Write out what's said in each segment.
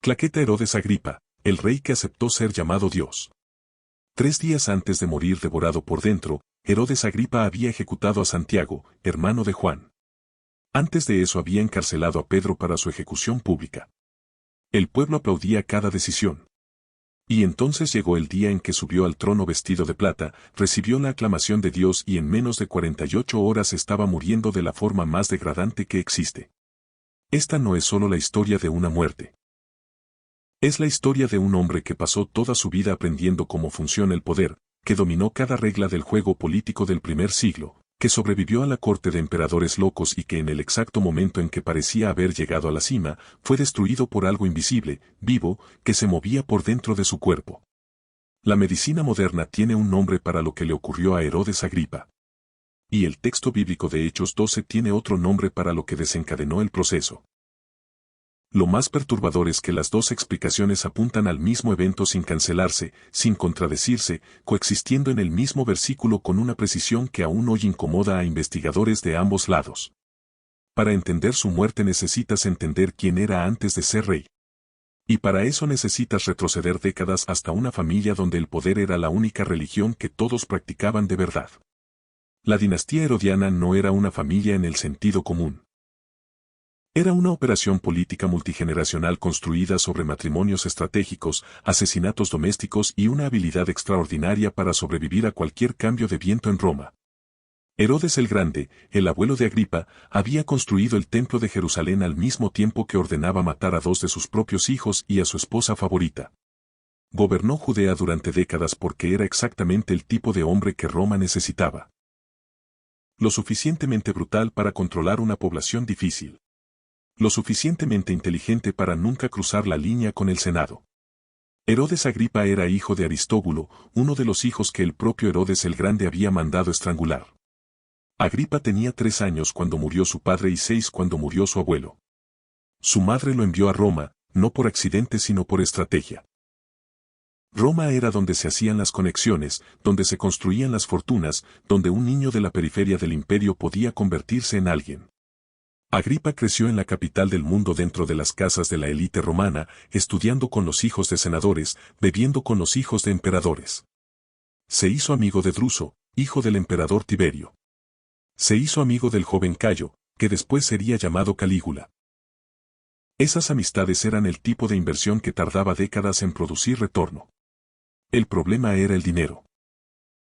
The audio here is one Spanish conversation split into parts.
Claqueta Herodes Agripa, el rey que aceptó ser llamado Dios. 3 días antes de morir devorado por dentro, Herodes Agripa había ejecutado a Santiago, hermano de Juan. Antes de eso había encarcelado a Pedro para su ejecución pública. El pueblo aplaudía cada decisión. Y entonces llegó el día en que subió al trono vestido de plata, recibió la aclamación de Dios y en menos de 48 horas estaba muriendo de la forma más degradante que existe. Esta no es solo la historia de una muerte. Es la historia de un hombre que pasó toda su vida aprendiendo cómo funciona el poder, que dominó cada regla del juego político del primer siglo, que sobrevivió a la corte de emperadores locos y que en el exacto momento en que parecía haber llegado a la cima, fue destruido por algo invisible, vivo, que se movía por dentro de su cuerpo. La medicina moderna tiene un nombre para lo que le ocurrió a Herodes Agripa. Y el texto bíblico de Hechos 12 tiene otro nombre para lo que desencadenó el proceso. Lo más perturbador es que las dos explicaciones apuntan al mismo evento sin cancelarse, sin contradecirse, coexistiendo en el mismo versículo con una precisión que aún hoy incomoda a investigadores de ambos lados. Para entender su muerte necesitas entender quién era antes de ser rey. Y para eso necesitas retroceder décadas hasta una familia donde el poder era la única religión que todos practicaban de verdad. La dinastía herodiana no era una familia en el sentido común. Era una operación política multigeneracional construida sobre matrimonios estratégicos, asesinatos domésticos y una habilidad extraordinaria para sobrevivir a cualquier cambio de viento en Roma. Herodes el Grande, el abuelo de Agripa, había construido el templo de Jerusalén al mismo tiempo que ordenaba matar a 2 de sus propios hijos y a su esposa favorita. Gobernó Judea durante décadas porque era exactamente el tipo de hombre que Roma necesitaba. Lo suficientemente brutal para controlar una población difícil. Lo suficientemente inteligente para nunca cruzar la línea con el Senado. Herodes Agripa era hijo de Aristóbulo, uno de los hijos que el propio Herodes el Grande había mandado estrangular. Agripa tenía 3 años cuando murió su padre y 6 cuando murió su abuelo. Su madre lo envió a Roma, no por accidente sino por estrategia. Roma era donde se hacían las conexiones, donde se construían las fortunas, donde un niño de la periferia del imperio podía convertirse en alguien. Agripa creció en la capital del mundo dentro de las casas de la élite romana, estudiando con los hijos de senadores, bebiendo con los hijos de emperadores. Se hizo amigo de Druso, hijo del emperador Tiberio. Se hizo amigo del joven Cayo, que después sería llamado Calígula. Esas amistades eran el tipo de inversión que tardaba décadas en producir retorno. El problema era el dinero.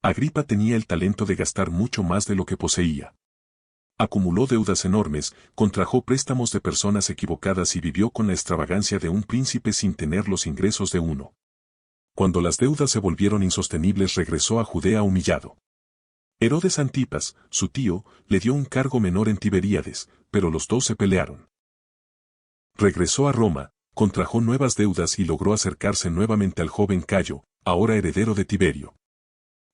Agripa tenía el talento de gastar mucho más de lo que poseía. Acumuló deudas enormes, contrajo préstamos de personas equivocadas y vivió con la extravagancia de un príncipe sin tener los ingresos de uno. Cuando las deudas se volvieron insostenibles regresó a Judea humillado. Herodes Antipas, su tío, le dio un cargo menor en Tiberíades, pero los dos se pelearon. Regresó a Roma, contrajo nuevas deudas y logró acercarse nuevamente al joven Cayo, ahora heredero de Tiberio.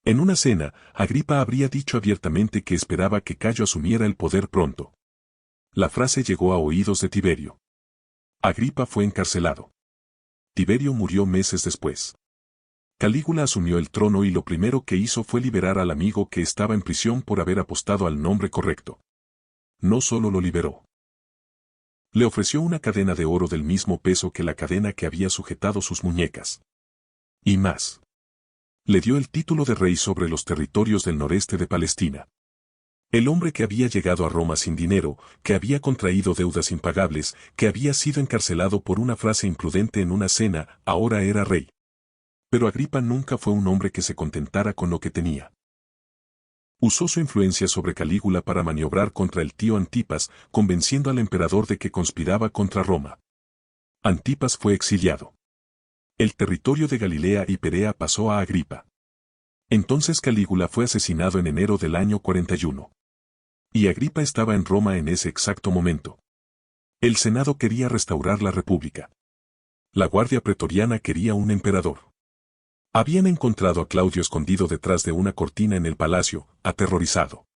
En una cena, Agripa habría dicho abiertamente que esperaba que Cayo asumiera el poder pronto. La frase llegó a oídos de Tiberio. Agripa fue encarcelado. Tiberio murió meses después. Calígula asumió el trono y lo primero que hizo fue liberar al amigo que estaba en prisión por haber apostado al nombre correcto. No solo lo liberó. Le ofreció una cadena de oro del mismo peso que la cadena que había sujetado sus muñecas. Y más. Le dio el título de rey sobre los territorios del noreste de Palestina. El hombre que había llegado a Roma sin dinero, que había contraído deudas impagables, que había sido encarcelado por una frase imprudente en una cena, ahora era rey. Pero Agripa nunca fue un hombre que se contentara con lo que tenía. Usó su influencia sobre Calígula para maniobrar contra el tío Antipas, convenciendo al emperador de que conspiraba contra Roma. Antipas fue exiliado. El territorio de Galilea y Perea pasó a Agripa. Entonces Calígula fue asesinado en enero del año 41. Y Agripa estaba en Roma en ese exacto momento. El Senado quería restaurar la República. La Guardia Pretoriana quería un emperador. Habían encontrado a Claudio escondido detrás de una cortina en el palacio, aterrorizado.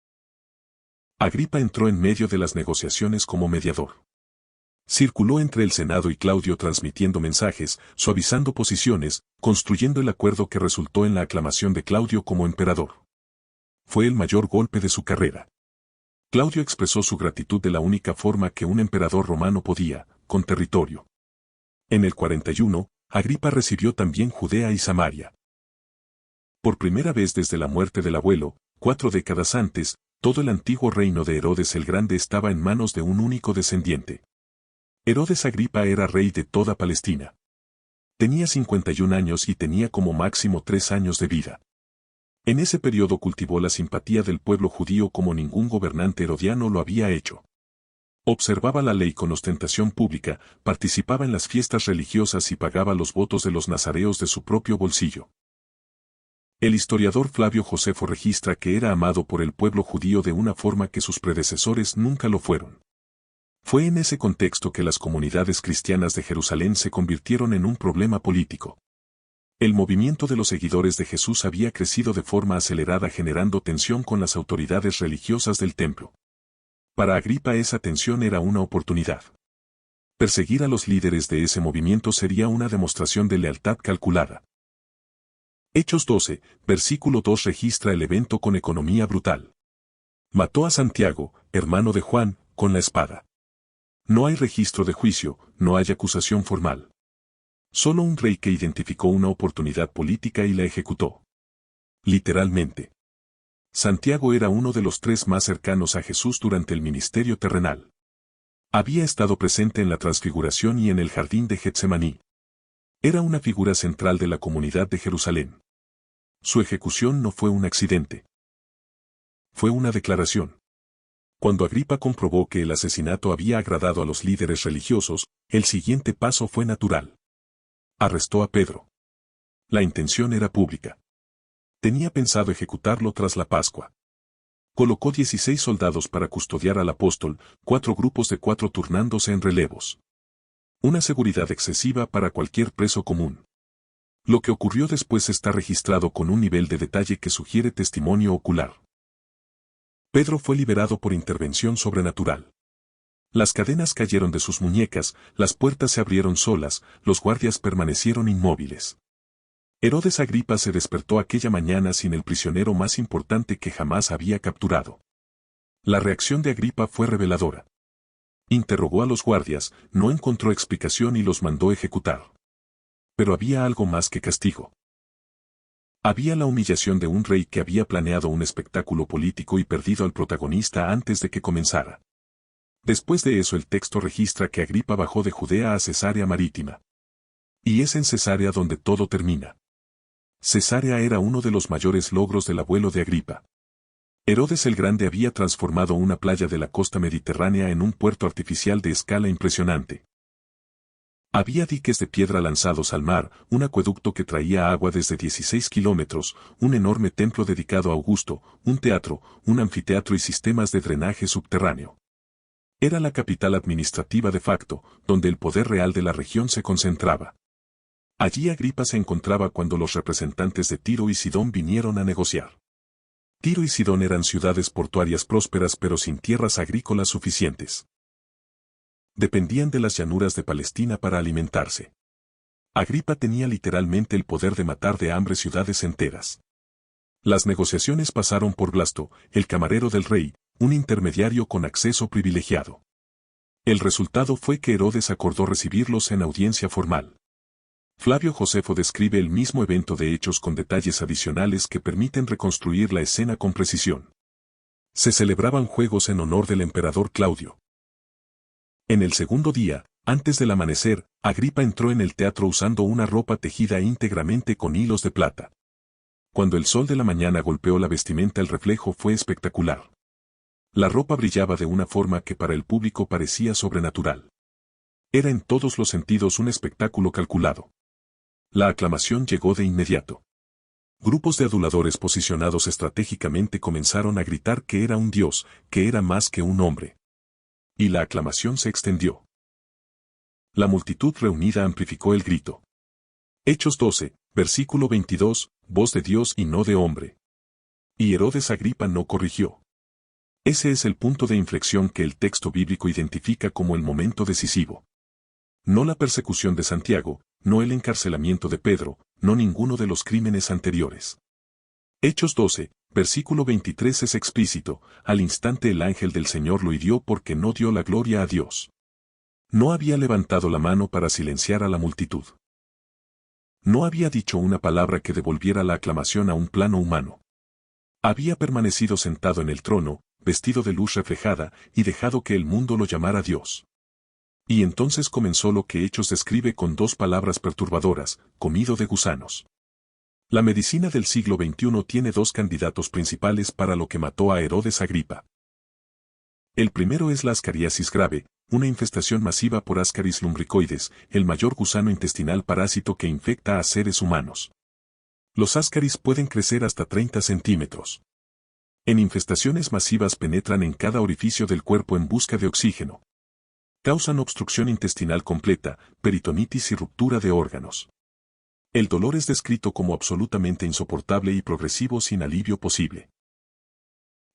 Agripa entró en medio de las negociaciones como mediador. Circuló entre el Senado y Claudio transmitiendo mensajes, suavizando posiciones, construyendo el acuerdo que resultó en la aclamación de Claudio como emperador. Fue el mayor golpe de su carrera. Claudio expresó su gratitud de la única forma que un emperador romano podía, con territorio. En el 41, Agripa recibió también Judea y Samaria. Por primera vez desde la muerte del abuelo, 4 décadas antes, todo el antiguo reino de Herodes el Grande estaba en manos de un único descendiente. Herodes Agripa era rey de toda Palestina. Tenía 51 años y tenía como máximo 3 años de vida. En ese periodo cultivó la simpatía del pueblo judío como ningún gobernante herodiano lo había hecho. Observaba la ley con ostentación pública, participaba en las fiestas religiosas y pagaba los votos de los nazareos de su propio bolsillo. El historiador Flavio Josefo registra que era amado por el pueblo judío de una forma que sus predecesores nunca lo fueron. Fue en ese contexto que las comunidades cristianas de Jerusalén se convirtieron en un problema político. El movimiento de los seguidores de Jesús había crecido de forma acelerada generando tensión con las autoridades religiosas del templo. Para Agripa esa tensión era una oportunidad. Perseguir a los líderes de ese movimiento sería una demostración de lealtad calculada. Hechos 12, versículo 2 registra el evento con economía brutal. Mató a Santiago, hermano de Juan, con la espada. No hay registro de juicio, no hay acusación formal. Solo un rey que identificó una oportunidad política y la ejecutó. Literalmente. Santiago era uno de los 3 más cercanos a Jesús durante el ministerio terrenal. Había estado presente en la Transfiguración y en el jardín de Getsemaní. Era una figura central de la comunidad de Jerusalén. Su ejecución no fue un accidente. Fue una declaración. Cuando Agripa comprobó que el asesinato había agradado a los líderes religiosos, el siguiente paso fue natural. Arrestó a Pedro. La intención era pública. Tenía pensado ejecutarlo tras la Pascua. Colocó 16 soldados para custodiar al apóstol, 4 grupos de 4 turnándose en relevos. Una seguridad excesiva para cualquier preso común. Lo que ocurrió después está registrado con un nivel de detalle que sugiere testimonio ocular. Pedro fue liberado por intervención sobrenatural. Las cadenas cayeron de sus muñecas, las puertas se abrieron solas, los guardias permanecieron inmóviles. Herodes Agripa se despertó aquella mañana sin el prisionero más importante que jamás había capturado. La reacción de Agripa fue reveladora. Interrogó a los guardias, no encontró explicación y los mandó ejecutar. Pero había algo más que castigo. Había la humillación de un rey que había planeado un espectáculo político y perdido al protagonista antes de que comenzara. Después de eso el texto registra que Agripa bajó de Judea a Cesarea Marítima. Y es en Cesarea donde todo termina. Cesarea era uno de los mayores logros del abuelo de Agripa. Herodes el Grande había transformado una playa de la costa mediterránea en un puerto artificial de escala impresionante. Había diques de piedra lanzados al mar, un acueducto que traía agua desde 16 kilómetros, un enorme templo dedicado a Augusto, un teatro, un anfiteatro y sistemas de drenaje subterráneo. Era la capital administrativa de facto, donde el poder real de la región se concentraba. Allí Agripa se encontraba cuando los representantes de Tiro y Sidón vinieron a negociar. Tiro y Sidón eran ciudades portuarias prósperas pero sin tierras agrícolas suficientes. Dependían de las llanuras de Palestina para alimentarse. Agripa tenía literalmente el poder de matar de hambre ciudades enteras. Las negociaciones pasaron por Blasto, el camarero del rey, un intermediario con acceso privilegiado. El resultado fue que Herodes acordó recibirlos en audiencia formal. Flavio Josefo describe el mismo evento de hechos con detalles adicionales que permiten reconstruir la escena con precisión. Se celebraban juegos en honor del emperador Claudio. En el segundo día, antes del amanecer, Agripa entró en el teatro usando una ropa tejida íntegramente con hilos de plata. Cuando el sol de la mañana golpeó la vestimenta el reflejo fue espectacular. La ropa brillaba de una forma que para el público parecía sobrenatural. Era en todos los sentidos un espectáculo calculado. La aclamación llegó de inmediato. Grupos de aduladores posicionados estratégicamente comenzaron a gritar que era un dios, que era más que un hombre. Y la aclamación se extendió. La multitud reunida amplificó el grito. Hechos 12, versículo 22, voz de Dios y no de hombre. Y Herodes Agripa no corrigió. Ese es el punto de inflexión que el texto bíblico identifica como el momento decisivo. No la persecución de Santiago, no el encarcelamiento de Pedro, no ninguno de los crímenes anteriores. Hechos 12, versículo 23 es explícito, al instante el ángel del Señor lo hirió porque no dio la gloria a Dios. No había levantado la mano para silenciar a la multitud. No había dicho una palabra que devolviera la aclamación a un plano humano. Había permanecido sentado en el trono, vestido de luz reflejada, y dejado que el mundo lo llamara Dios. Y entonces comenzó lo que Hechos describe con dos palabras perturbadoras: comido de gusanos. La medicina del siglo XXI tiene dos candidatos principales para lo que mató a Herodes Agripa. El primero es la ascariasis grave, una infestación masiva por Ascaris lumbricoides, el mayor gusano intestinal parásito que infecta a seres humanos. Los ascaris pueden crecer hasta 30 centímetros. En infestaciones masivas penetran en cada orificio del cuerpo en busca de oxígeno. Causan obstrucción intestinal completa, peritonitis y ruptura de órganos. El dolor es descrito como absolutamente insoportable y progresivo sin alivio posible.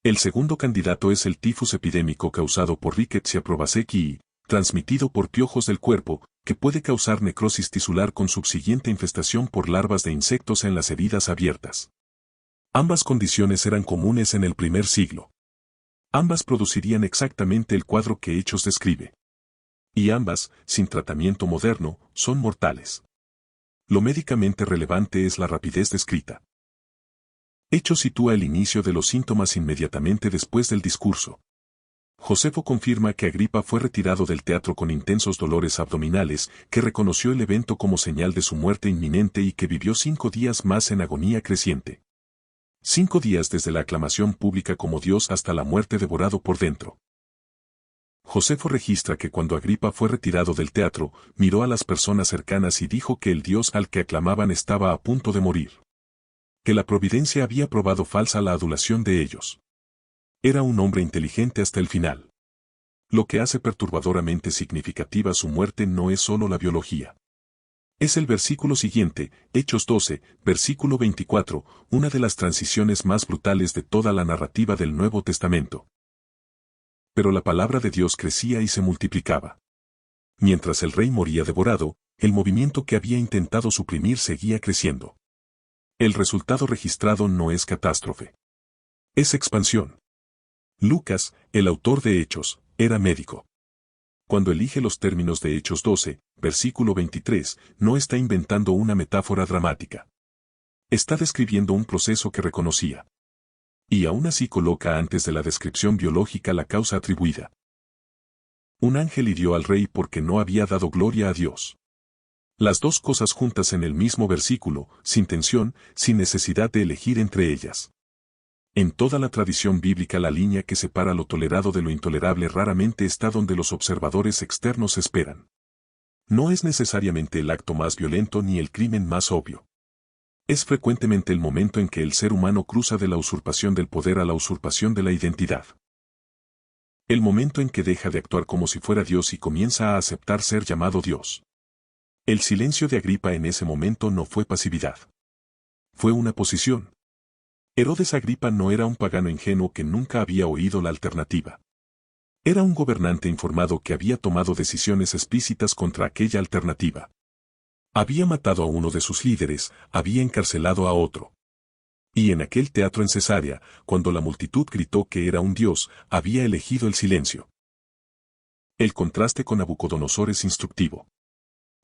El segundo candidato es el tifus epidémico causado por Rickettsia prowazekii, transmitido por piojos del cuerpo, que puede causar necrosis tisular con subsiguiente infestación por larvas de insectos en las heridas abiertas. Ambas condiciones eran comunes en el primer siglo. Ambas producirían exactamente el cuadro que Hechos describe. Y ambas, sin tratamiento moderno, son mortales. Lo médicamente relevante es la rapidez descrita. Hechos sitúa el inicio de los síntomas inmediatamente después del discurso. Josefo confirma que Agripa fue retirado del teatro con intensos dolores abdominales, que reconoció el evento como señal de su muerte inminente y que vivió 5 días más en agonía creciente. 5 días desde la aclamación pública como Dios hasta la muerte devorado por dentro. Josefo registra que cuando Agripa fue retirado del teatro, miró a las personas cercanas y dijo que el Dios al que aclamaban estaba a punto de morir. Que la providencia había probado falsa la adulación de ellos. Era un hombre inteligente hasta el final. Lo que hace perturbadoramente significativa su muerte no es solo la biología. Es el versículo siguiente, Hechos 12, versículo 24, una de las transiciones más brutales de toda la narrativa del Nuevo Testamento. Pero la palabra de Dios crecía y se multiplicaba. Mientras el rey moría devorado, el movimiento que había intentado suprimir seguía creciendo. El resultado registrado no es catástrofe. Es expansión. Lucas, el autor de Hechos, era médico. Cuando elige los términos de Hechos 12, versículo 23, no está inventando una metáfora dramática. Está describiendo un proceso que reconocía. Y aún así coloca antes de la descripción biológica la causa atribuida. Un ángel hirió al rey porque no había dado gloria a Dios. Las dos cosas juntas en el mismo versículo, sin tensión, sin necesidad de elegir entre ellas. En toda la tradición bíblica la línea que separa lo tolerado de lo intolerable raramente está donde los observadores externos esperan. No es necesariamente el acto más violento ni el crimen más obvio. Es frecuentemente el momento en que el ser humano cruza de la usurpación del poder a la usurpación de la identidad. El momento en que deja de actuar como si fuera Dios y comienza a aceptar ser llamado Dios. El silencio de Agripa en ese momento no fue pasividad. Fue una posición. Herodes Agripa no era un pagano ingenuo que nunca había oído la alternativa. Era un gobernante informado que había tomado decisiones explícitas contra aquella alternativa. Había matado a uno de sus líderes, había encarcelado a otro. Y en aquel teatro en Cesarea, cuando la multitud gritó que era un dios, había elegido el silencio. El contraste con Nabucodonosor es instructivo.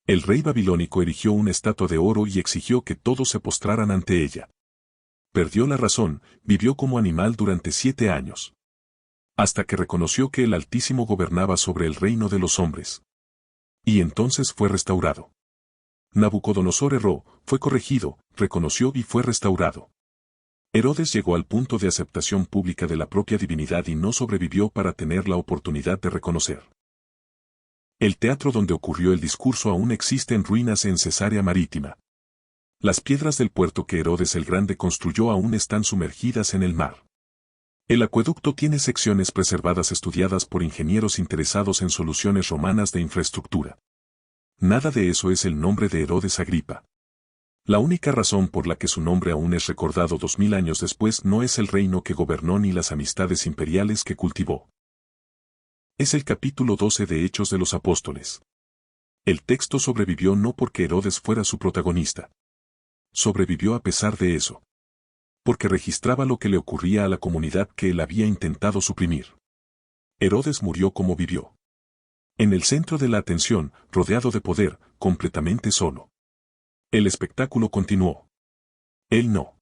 El rey babilónico erigió una estatua de oro y exigió que todos se postraran ante ella. Perdió la razón, vivió como animal durante 7 años. Hasta que reconoció que el Altísimo gobernaba sobre el reino de los hombres. Y entonces fue restaurado. Nabucodonosor erró, fue corregido, reconoció y fue restaurado. Herodes llegó al punto de aceptación pública de la propia divinidad y no sobrevivió para tener la oportunidad de reconocer. El teatro donde ocurrió el discurso aún existe en ruinas en Cesarea Marítima. Las piedras del puerto que Herodes el Grande construyó aún están sumergidas en el mar. El acueducto tiene secciones preservadas estudiadas por ingenieros interesados en soluciones romanas de infraestructura. Nada de eso es el nombre de Herodes Agripa. La única razón por la que su nombre aún es recordado 2000 años después no es el reino que gobernó ni las amistades imperiales que cultivó. Es el capítulo 12 de Hechos de los Apóstoles. El texto sobrevivió no porque Herodes fuera su protagonista. Sobrevivió a pesar de eso. Porque registraba lo que le ocurría a la comunidad que él había intentado suprimir. Herodes murió como vivió. En el centro de la atención, rodeado de poder, completamente solo. El espectáculo continuó. Él no.